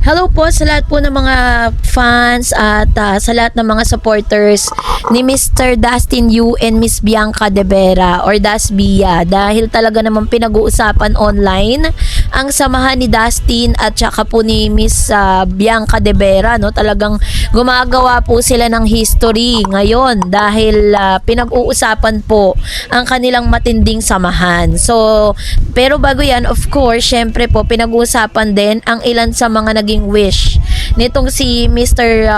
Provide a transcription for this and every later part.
Hello po sa lahat po ng mga fans at sa lahat ng mga supporters ni Mr. Dustin Yu and Miss Bianca De Vera or Das Bia, dahil talaga namang pinag-uusapan online ang samahan ni Dustin at saka po ni Miss Bianca De Vera, no? Talagang gumagawa po sila ng history ngayon dahil pinag-uusapan po ang kanilang matinding samahan. So, pero bago yan, of course, syempre po pinag-uusapan din ang ilan sa mga naging wish nitong si Mr.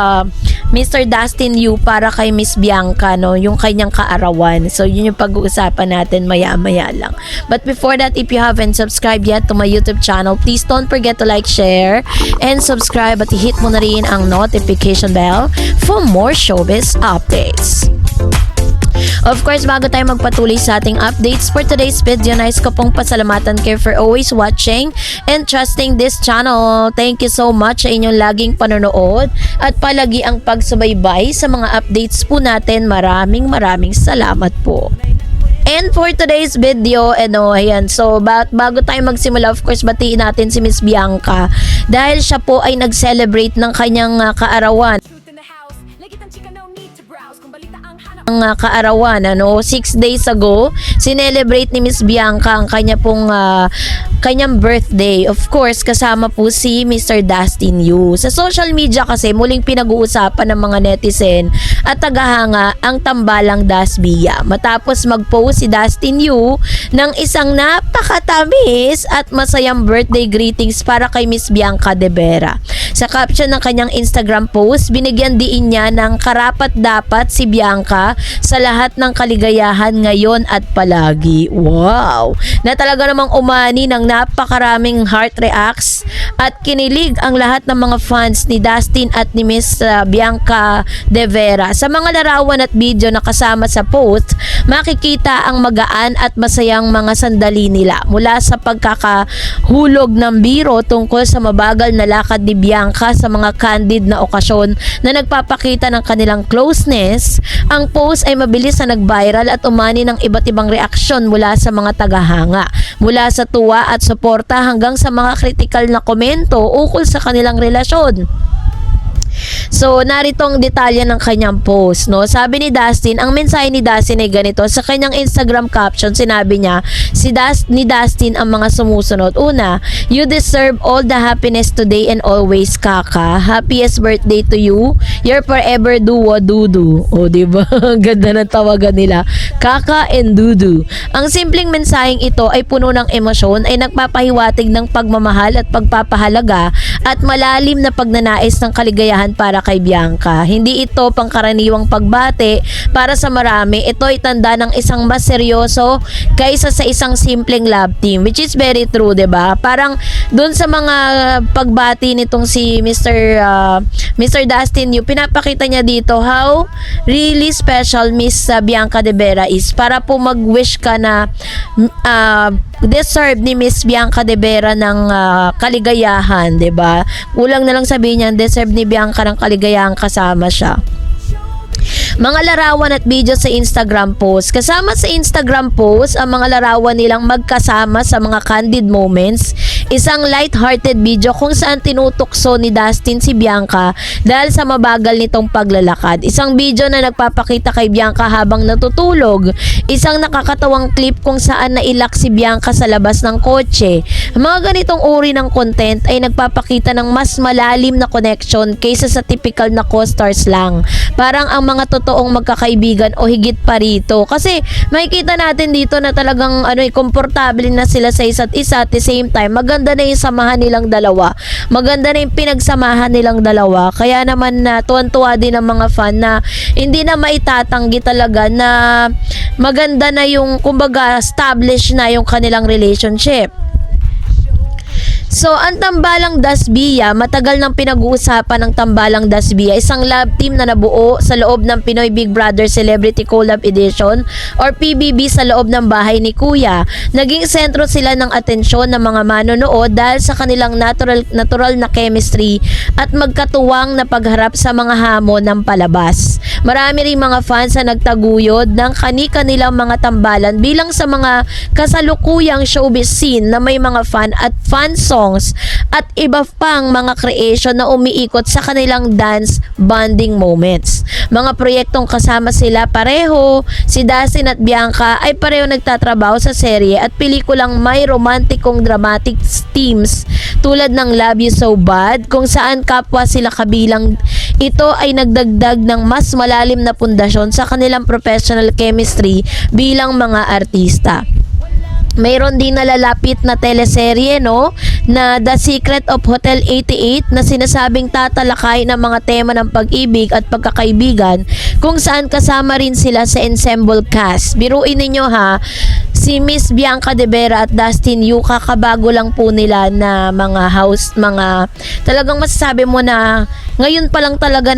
Dustin Yu para kay Miss Bianca, no, yung kanyang kaarawan. So yun yung pag-uusapan natin maya-maya lang. But before that, if you haven't subscribed yet to my YouTube channel, please don't forget to like, share, and subscribe at i-hit mo na rin ang notification bell for more showbiz updates. Of course, bago tayo magpatuloy sa ating updates for today's video, nais ko pong pasalamatan kayo for always watching and trusting this channel. Thank you so much sa inyong laging panonood at palagi ang pagsubaybay sa mga updates po natin. Maraming salamat po. And for today's video, ayan, so bago tayo magsimula, of course, batiin natin si Miss Bianca dahil siya po ay nag-celebrate ng kanyang kaarawan. Ang kaarawan, 6 days ago, sinelebrate ni Miss Bianca ang kanyang birthday. Of course, kasama po si Mr. Dustin Yu. Sa social media kasi, muling pinag-uusapan ng mga netizen at tagahanga ang tambalang Das Bia. Matapos mag-post si Dustin Yu ng isang napakatamis at masayang birthday greetings para kay Miss Bianca De Vera. Sa caption ng kanyang Instagram post, binigyan diin niya ng karapat-dapat si Bianca sa lahat ng kaligayahan ngayon at palagi. Wow! Na talaga namang umani ng napakaraming heart reacts at kinilig ang lahat ng mga fans ni Dustin at ni Miss Bianca De Vera. Sa mga larawan at video na kasama sa post, makikita ang magaan at masayang mga sandali nila mula sa pagkakahulog ng biro tungkol sa mabagal na lakad ni Bianca sa mga candid na okasyon na nagpapakita ng kanilang closeness. Ang post ay mabilis na nag-viral at umani ng iba't ibang reaksyon mula sa mga tagahanga, mula sa tuwa at suporta hanggang sa mga kritikal na komento ukol sa kanilang relasyon. So, narito ang detalye ng kanyang post, no? Sabi ni Dustin, ang mensahe ni Dustin ay ganito. Sa kanyang Instagram caption, sinabi niya, ni Dustin ang mga sumusunod. Una, you deserve all the happiness today and always, Kaka. Happiest birthday to you. You're forever duo dudu. O, diba? Ganda ng tawagan nila. Kaka and Dudu. Ang simpleng mensaheng ito ay puno ng emosyon, ay nagpapahiwatig ng pagmamahal at pagpapahalaga at malalim na pagnanais ng kaligayahan para kay Bianca. Hindi ito pangkaraniwang pagbate para sa marami. Ito ay tanda ng isang mas seryoso kaysa sa isang simpleng love team, which is very true, 'di ba? Parang doon sa mga pagbati nitong si Mr. Dustin Yu, pinapakita niya dito how really special Miss Bianca De Vera is, para po mag-wish ka na deserve ni Miss Bianca De Vera ng kaligayahan, 'di ba? Kulang na lang sabihin niya, deserve ni Bianca ng kaligayahan kasama siya. Mga larawan at video sa Instagram post. Kasama sa Instagram post ang mga larawan nilang magkasama sa mga candid moments. Isang light-hearted video kung saan tinutukso ni Dustin si Bianca dahil sa mabagal nitong paglalakad. Isang video na nagpapakita kay Bianca habang natutulog. Isang nakakatawang clip kung saan nailak si Bianca sa labas ng kotse. Ang mga ganitong uri ng content ay nagpapakita ng mas malalim na connection kaysa sa typical na co-stars lang. Parang ang mga totoong magkakaibigan o higit pa rito. Kasi makikita natin dito na talagang komportable na sila sa isa't isa. At the same time, maganda na yung samahan nilang dalawa. Maganda na yung pinagsamahan nilang dalawa. Kaya naman tuwan-tuwa din ang mga fan na hindi na maitatanggi talaga na maganda na yung, kumbaga, established na yung kanilang relationship. So, ang tambalang Das Bia, matagal nang pinag-uusapan ng tambalang Das Bia, isang love team na nabuo sa loob ng Pinoy Big Brother Celebrity Collab Edition or PBB sa loob ng bahay ni Kuya. Naging sentro sila ng atensyon ng mga manonood dahil sa kanilang natural na chemistry at magkatuwang na pagharap sa mga hamon ng palabas. Marami ring mga fans na nagtaguyod ng kani-kanilang mga tambalan bilang sa mga kasalukuyang showbiz scene na may mga fan at fan song songs at iba pang mga creation na umiikot sa kanilang dance bonding moments. Mga proyektong kasama sila pareho, si Dustin at Bianca ay pareho nagtatrabaho sa serye at pelikulang may romantikong dramatic themes tulad ng Love You So Bad, kung saan kapwa sila kabilang. Ito ay nagdagdag ng mas malalim na pundasyon sa kanilang professional chemistry bilang mga artista. Mayroon din nalalapit na teleserye na The Secret of Hotel 88 na sinasabing tatalakay ng mga tema ng pag-ibig at pagkakaibigan, kung saan kasama rin sila sa ensemble cast. Biruin ninyo ha, si Miss Bianca De Vera at Dustin Yu, kakabago lang po nila na mga talagang masasabi mo na ngayon pa lang talaga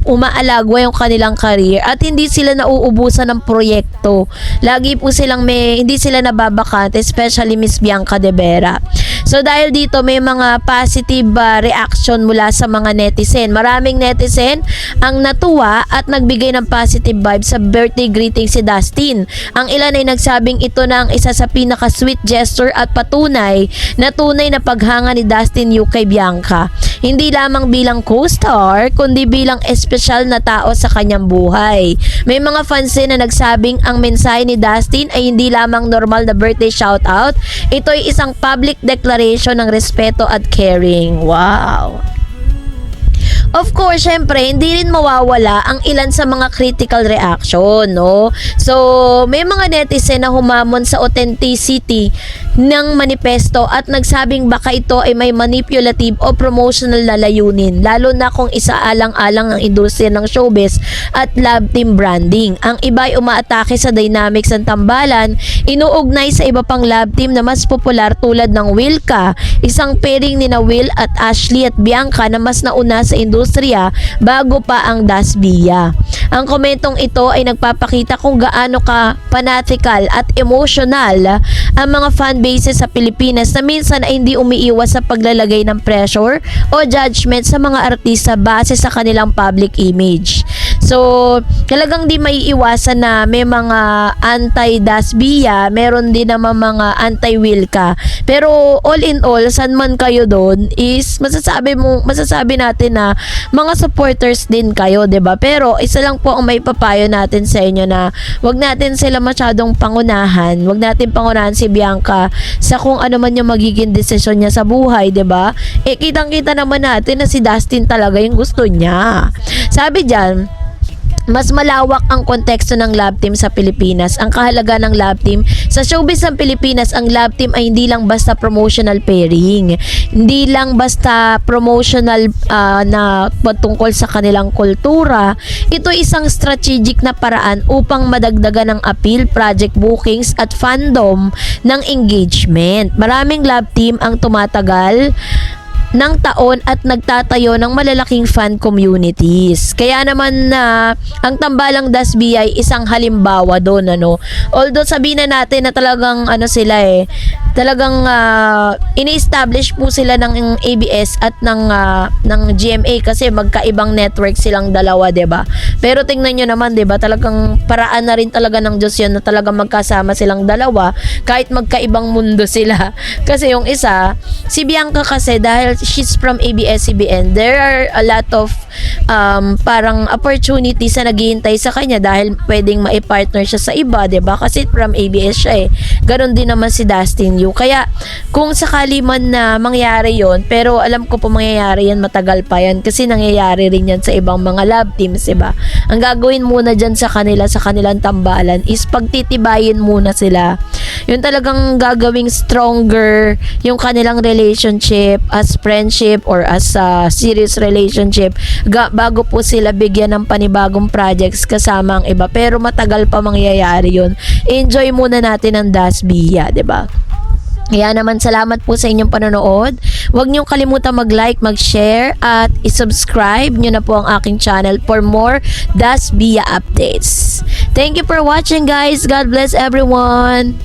umaalagwa yung kanilang career at hindi sila nauubusan ng proyekto. Lagi po silang hindi sila nababakante, especially Miss Bianca De Vera. So dahil dito may mga positive reaction mula sa mga netizen. Maraming netizen ang natuwa at nagbigay ng positive vibes sa birthday greeting si Dustin. Ang ilan ay nagsabing ito na ang isa sa pinaka-sweet gesture at patunay na tunay na paghanga ni Dustin Yu kay Bianca. Hindi lamang bilang co-star, kundi bilang espesyal na tao sa kanyang buhay. May mga fans din na nagsabing ang mensahe ni Dustin ay hindi lamang normal na birthday shoutout, ito ay isang public declaration ng respeto at caring. Wow! Of course, syempre, hindi rin mawawala ang ilan sa mga critical reaction, So, may mga netizen na humamon sa authenticity ng manifesto at nagsabing baka ito ay may manipulative o promotional na layunin, lalo na kung isaalang-alang ang industriya ng showbiz at love team branding. Ang iba ay umaatake sa dynamics ng tambalan, inuugnay sa iba pang love team na mas popular tulad ng Wilka, isang pairing ni na Will at Ashley at Bianca na mas nauna sa industriya bago pa ang Dasbia. Ang komentong ito ay nagpapakita kung gaano ka fanatical at emotional ang mga fan bases sa Pilipinas na minsan ay hindi umiiwas sa paglalagay ng pressure o judgment sa mga artista base sa kanilang public image. So, talagang di may iwasan na may mga anti-Dasbia, meron din naman mga anti-Wilka. Pero all in all, saan man kayo doon is masasabi natin na mga supporters din kayo, 'di ba? Pero isa lang po ang may papayo natin sa inyo na wag natin sila masyadong pangunahan. Wag natin pangunahan si Bianca sa kung ano man yung magiging desisyon niya sa buhay, 'di ba? Kitang-kita naman natin na si Dustin talaga yung gusto niya. Sabi diyan, mas malawak ang konteksto ng love team sa Pilipinas. Ang kahalaga ng love team sa showbiz ng Pilipinas, ang love team ay hindi lang basta promotional pairing, hindi lang basta promotional na patungkol sa kanilang kultura. Ito ay isang strategic na paraan upang madagdagan ng appeal, project bookings at fandom ng engagement. Maraming love team ang tumatagal ng taon at nagtatayo ng malalaking fan communities. Kaya naman ang tambalang Dasbia ay isang halimbawa doon, Although sabihin na natin na talagang talagang ini-establish po sila ng ABS at ng GMA kasi magkaibang network silang dalawa, 'di ba? Pero tingnan niyo naman, 'di ba? Talagang paraan na rin talaga ng Diyos 'yon na talagang magkasama silang dalawa kahit magkaibang mundo sila. Kasi yung isa, si Bianca kasi dahil she's from ABS-CBN, there are a lot of parang opportunities na naghihintay sa kanya dahil pwedeng maipartner siya sa iba, 'di ba? Kasi from ABS siya Ganon din naman si Dustin Yu. Kaya kung sakali man na mangyari yon, pero alam ko po mangyayari yan, matagal pa yan kasi nangyayari rin yan sa ibang mga love teams, 'di ba? Ang gagawin muna dyan sa kanilang tambalan is pagtitibayin muna sila. Yung talagang gagawing stronger yung kanilang relationship as friendship or as a serious relationship bago po sila bigyan ng panibagong projects kasama ang iba. Pero matagal pa mangyayari yun. Enjoy muna natin ang Dasbia, 'di ba? Kaya naman, salamat po sa inyong panonood. Huwag niyong kalimutan mag-like, mag-share at i-subscribe niyo na po ang aking channel for more Dasbia updates. Thank you for watching, guys. God bless everyone.